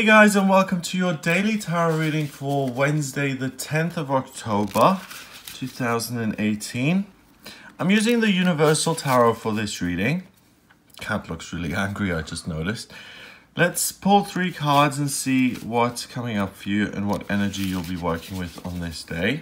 Hey guys, and welcome to your daily tarot reading for Wednesday the 10th of October 2018. I'm using the Universal Tarot for this reading. Cat looks really angry, I just noticed. Let's pull 3 cards and see what's coming up for you and what energy you'll be working with on this day.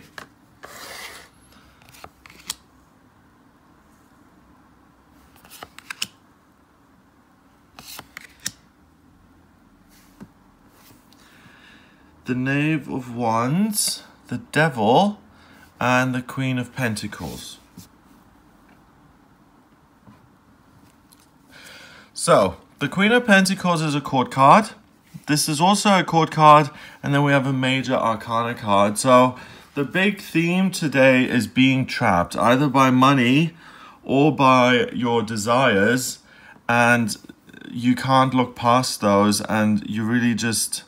The Knave of Wands, the Devil, and the Queen of Pentacles. So, the Queen of Pentacles is a court card. This is also a court card, and then we have a major arcana card. So, the big theme today is being trapped, either by money or by your desires, and you can't look past those, and you really just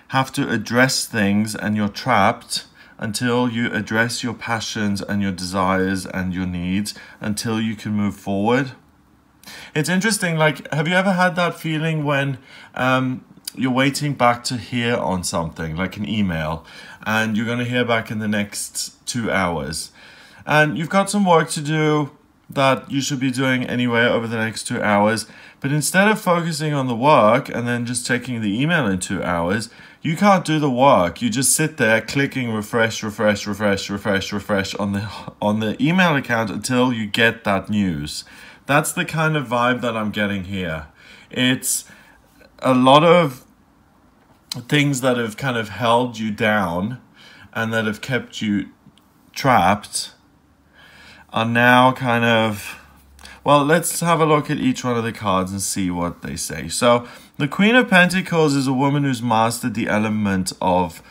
have to address things, and you're trapped until you address your passions and your desires and your needs until you can move forward. It's interesting, like, have you ever had that feeling when you're waiting back to hear on something, like an email, and you're going to hear back in the next 2 hours, and you've got some work to do that you should be doing anyway over the next 2 hours, but instead of focusing on the work and then just checking the email in 2 hours, you can't do the work. You just sit there clicking refresh on the email account until you get that news. That's the kind of vibe that I'm getting here. It's a lot of things that have kind of held you down and that have kept you trapped are now kind of, well, let's have a look at each one of the cards and see what they say. So, the Queen of Pentacles is a woman who's mastered the element of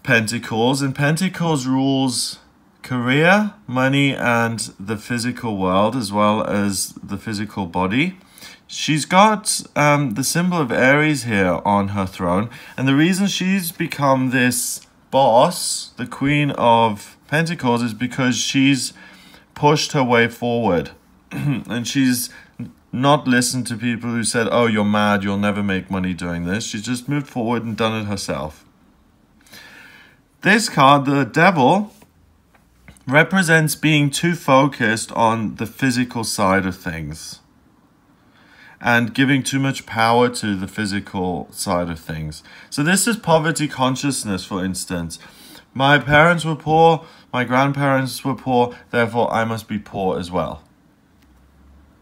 Pentacles, and Pentacles rules career, money, and the physical world, as well as the physical body. She's got the symbol of Aries here on her throne, and the reason she's become this boss, the Queen of Pentacles, is because she's pushed her way forward. And she's not listened to people who said, oh, you're mad, you'll never make money doing this. She's just moved forward and done it herself. This card, the Devil, represents being too focused on the physical side of things and giving too much power to the physical side of things. So this is poverty consciousness, for instance. My parents were poor, my grandparents were poor, therefore I must be poor as well.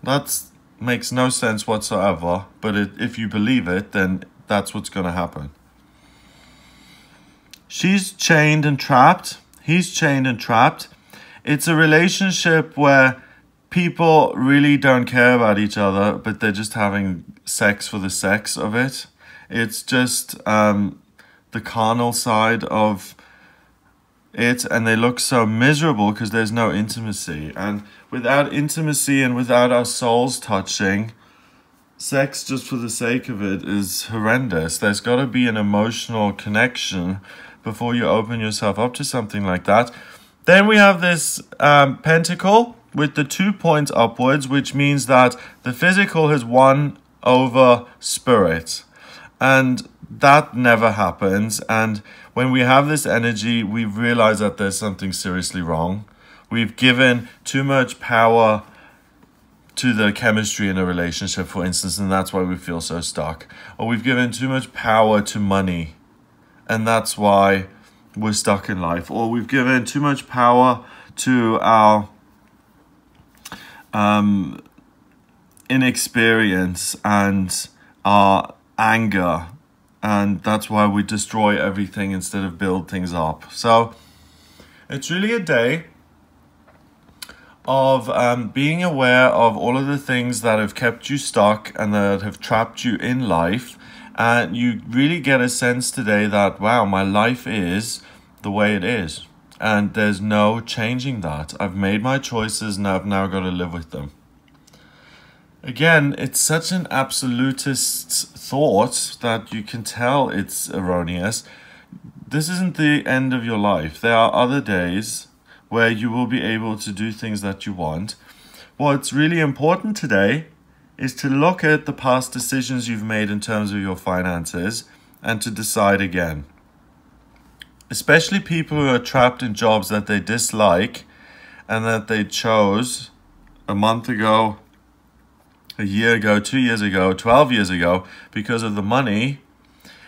That makes no sense whatsoever, but if you believe it, then that's what's going to happen. She's chained and trapped. He's chained and trapped. It's a relationship where people really don't care about each other, but they're just having sex for the sex of it. It's just the carnal side of it, and they look so miserable because there's no intimacy. And without intimacy and without our souls touching, sex just for the sake of it is horrendous. There's got to be an emotional connection before you open yourself up to something like that. Then we have this pentacle with the 2 points upwards, which means that the physical has won over spirit, and that never happens. And when we have this energy, we realize that there's something seriously wrong. We've given too much power to the chemistry in a relationship, for instance, and that's why we feel so stuck. Or we've given too much power to money, and that's why we're stuck in life. Or we've given too much power to our inexperience and our anger, and that's why we destroy everything instead of build things up. So it's really a day of being aware of all of the things that have kept you stuck and that have trapped you in life. And you really get a sense today that, wow, my life is the way it is, and there's no changing that. I've made my choices and I've now got to live with them. Again, it's such an absolutist thought that you can tell it's erroneous. This isn't the end of your life. There are other days where you will be able to do things that you want. What's really important today is to look at the past decisions you've made in terms of your finances and to decide again. Especially people who are trapped in jobs that they dislike and that they chose a month ago, a year ago, 2 years ago, 12 years ago because of the money.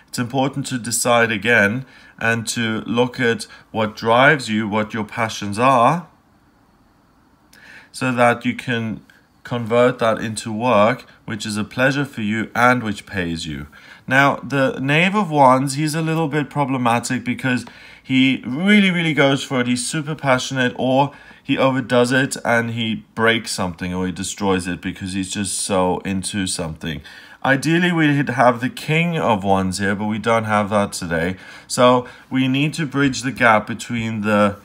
It's important to decide again and to look at what drives you, what your passions are, so that you can convert that into work, which is a pleasure for you and which pays you. Now, the Knave of Wands, he's a little bit problematic because he really goes for it. He's super passionate, or he overdoes it and he breaks something or he destroys it because he's just so into something. Ideally, we'd have the King of Wands here, but we don't have that today. So we need to bridge the gap between the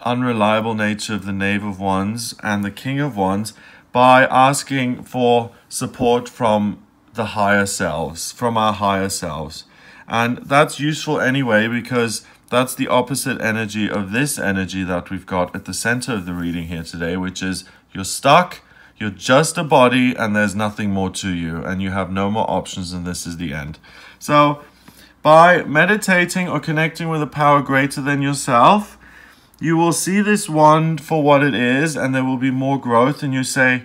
unreliable nature of the Knave of Wands and the King of Wands by asking for support from the higher selves, from our higher selves. And that's useful anyway, because that's the opposite energy of this energy that we've got at the center of the reading here today, which is you're stuck, you're just a body, and there's nothing more to you, and you have no more options, and this is the end. So by meditating or connecting with a power greater than yourself, you will see this wand for what it is, and there will be more growth. And you say,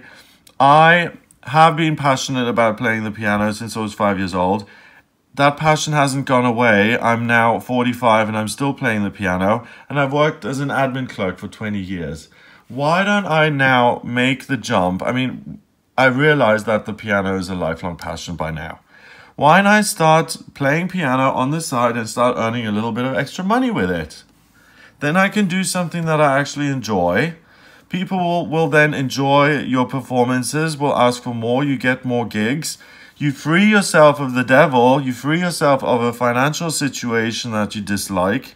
I have been passionate about playing the piano since I was 5 years old. That passion hasn't gone away. I'm now 45 and I'm still playing the piano, and I've worked as an admin clerk for 20 years. Why don't I now make the jump? I mean, I realize that the piano is a lifelong passion by now. Why don't I start playing piano on the side and start earning a little bit of extra money with it? Then I can do something that I actually enjoy. People will then enjoy your performances, will ask for more, you get more gigs. You free yourself of the devil, you free yourself of a financial situation that you dislike,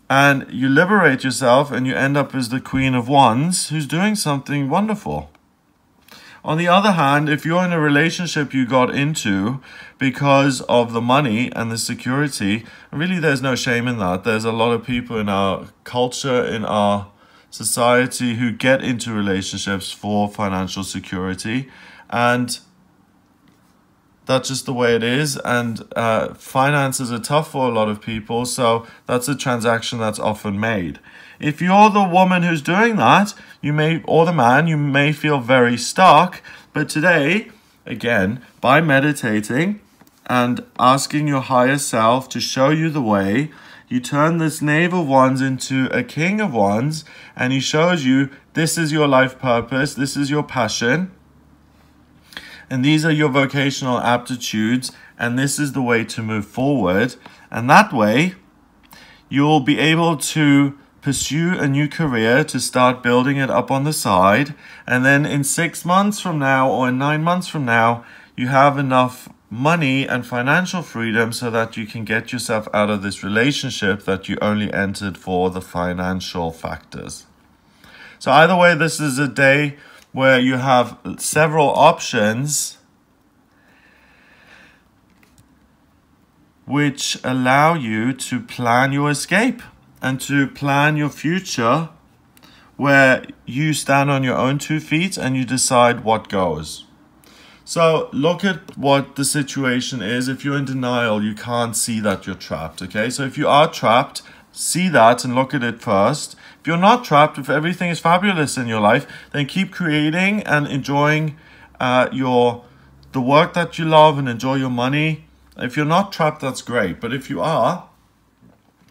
and you liberate yourself, and you end up as the Queen of Wands who's doing something wonderful. On the other hand, if you're in a relationship you got into because of the money and the security, really there's no shame in that. There's a lot of people in our culture, in our society, who get into relationships for financial security, and that's just the way it is. And finances are tough for a lot of people, so that's a transaction that's often made. If you're the woman who's doing that, or the man, you may feel very stuck. But today, again, by meditating and asking your higher self to show you the way, you turn this Knave of Wands into a King of Wands, and he shows you this is your life purpose, this is your passion, and these are your vocational aptitudes, and this is the way to move forward. And that way, you'll be able to pursue a new career, to start building it up on the side. And then in 6 months from now, or in 9 months from now, you have enough money and financial freedom so that you can get yourself out of this relationship that you only entered for the financial factors. So either way, this is a day where you have several options which allow you to plan your escape and to plan your future, where you stand on your own 2 feet and you decide what goes. So look at what the situation is. If you're in denial, you can't see that you're trapped, okay? So if you are trapped, see that and look at it first. If you're not trapped, if everything is fabulous in your life, then keep creating and enjoying the work that you love, and enjoy your money. If you're not trapped, that's great. But if you are,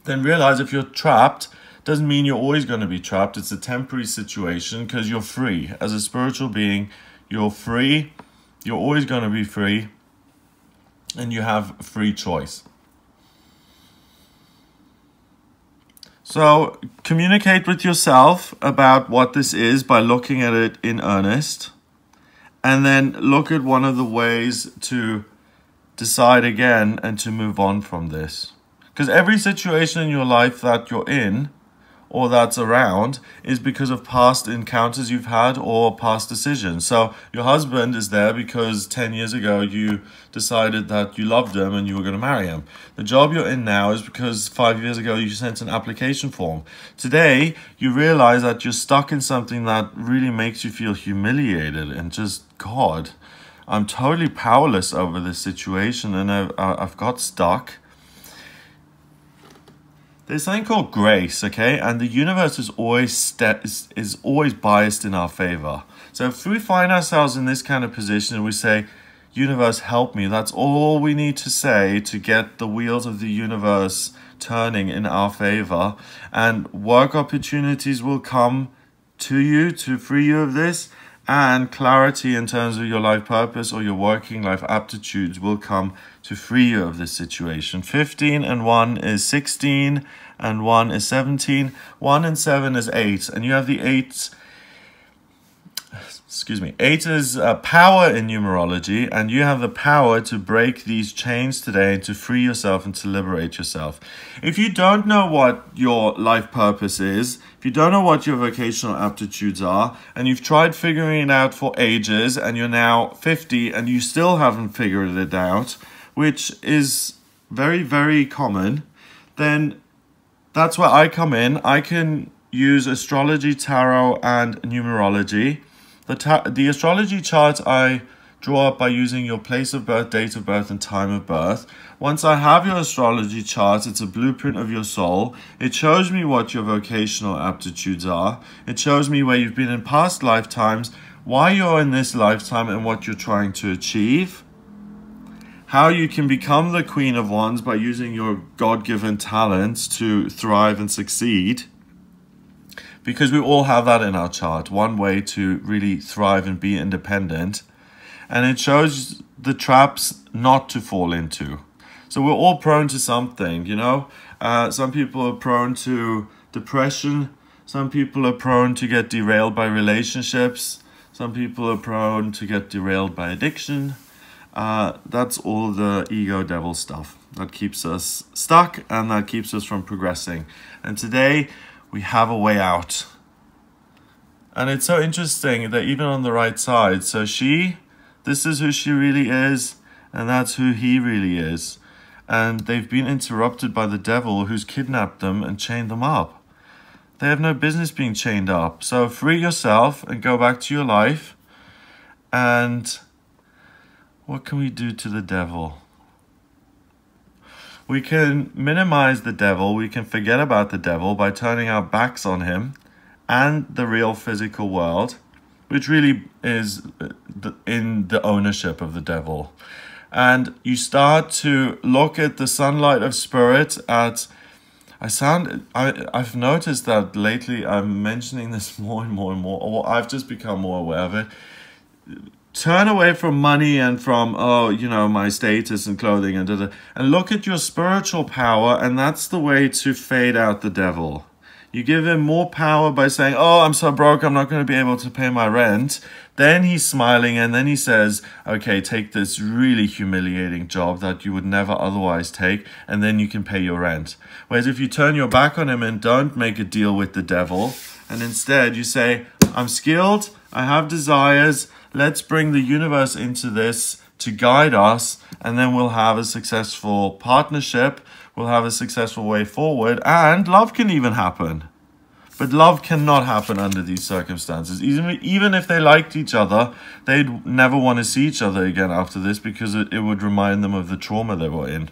then realize if you're trapped, doesn't mean you're always going to be trapped. It's a temporary situation, because you're free. As a spiritual being, you're free. You're always going to be free, and you have free choice. So communicate with yourself about what this is by looking at it in earnest, and then look at one of the ways to decide again and to move on from this. Because every situation in your life that you're in, or that's around is because of past encounters you've had or past decisions. So your husband is there because 10 years ago you decided that you loved him and you were going to marry him. The job you're in now is because 5 years ago you sent an application form. Today you realize that you're stuck in something that really makes you feel humiliated and just, God, I'm totally powerless over this situation and I've got stuck. There's something called grace, okay? And the universe is always biased in our favor. So if we find ourselves in this kind of position and we say, universe, help me, that's all we need to say to get the wheels of the universe turning in our favor. And work opportunities will come to you to free you of this. And clarity in terms of your life purpose or your working life aptitudes will come to free you of this situation. 15 and 1 is 16 and 1 is 17. 1 and 7 is 8. And you have the 8. Excuse me. 8 is power in numerology, and you have the power to break these chains today and to free yourself and to liberate yourself. If you don't know what your life purpose is, if you don't know what your vocational aptitudes are, and you've tried figuring it out for ages, and you're now 50 and you still haven't figured it out, which is very, very common, then that's where I come in. I can use astrology, tarot, and numerology. The astrology chart I draw up by using your place of birth, date of birth, and time of birth. Once I have your astrology chart, it's a blueprint of your soul. It shows me what your vocational aptitudes are. It shows me where you've been in past lifetimes, why you're in this lifetime, and what you're trying to achieve. How you can become the Queen of Wands by using your God-given talents to thrive and succeed. Because we all have that in our chart, one way to really thrive and be independent. And it shows the traps not to fall into. So we're all prone to something, you know. Some people are prone to depression. Some people are prone to get derailed by relationships. Some people are prone to get derailed by addiction. That's all the ego devil stuff that keeps us stuck and that keeps us from progressing. And today, we have a way out. And it's so interesting that even on the right side, so this is who she really is, and that's who he really is. And they've been interrupted by the devil who's kidnapped them and chained them up. They have no business being chained up. So free yourself and go back to your life. And what can we do to the devil? We can minimize the devil, we can forget about the devil by turning our backs on him and the real physical world, which really is in the ownership of the devil. And you start to look at the sunlight of spirit I've noticed that lately I'm mentioning this more and more and more, or I've just become more aware of it. Turn away from money and from, my status and clothing and look at your spiritual power, and that's the way to fade out the devil. You give him more power by saying, oh, I'm so broke, I'm not going to be able to pay my rent. Then he's smiling and then he says, okay, take this really humiliating job that you would never otherwise take, and then you can pay your rent. Whereas if you turn your back on him and don't make a deal with the devil, and instead you say, I'm skilled, I have desires, let's bring the universe into this to guide us, and then we'll have a successful partnership, we'll have a successful way forward, and love can even happen. But love cannot happen under these circumstances. Even if they liked each other, they'd never want to see each other again after this, because it would remind them of the trauma they were in.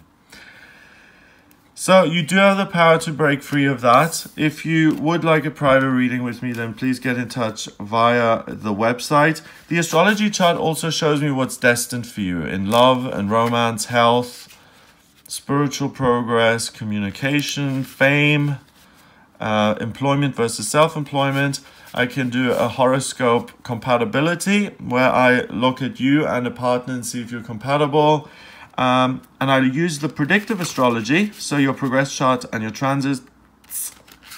So you do have the power to break free of that. If you would like a private reading with me, then please get in touch via the website. The astrology chart also shows me what's destined for you in love and romance, health, spiritual progress, communication, fame, employment versus self-employment. I can do a horoscope compatibility where I look at you and a partner and see if you're compatible. And I use the predictive astrology, so your progress chart and your transits,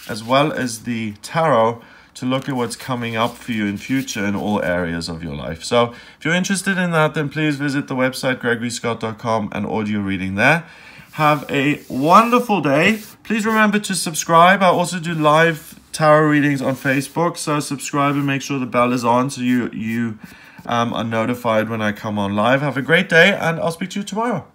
as well as the tarot, to look at what's coming up for you in future in all areas of your life. So if you're interested in that, then please visit the website gregoryscott.com and order your reading there. Have a wonderful day. Please remember to subscribe. I also do live tarot readings on Facebook, so subscribe and make sure the bell is on so you are notified when I come on live. Have a great day, and I'll speak to you tomorrow.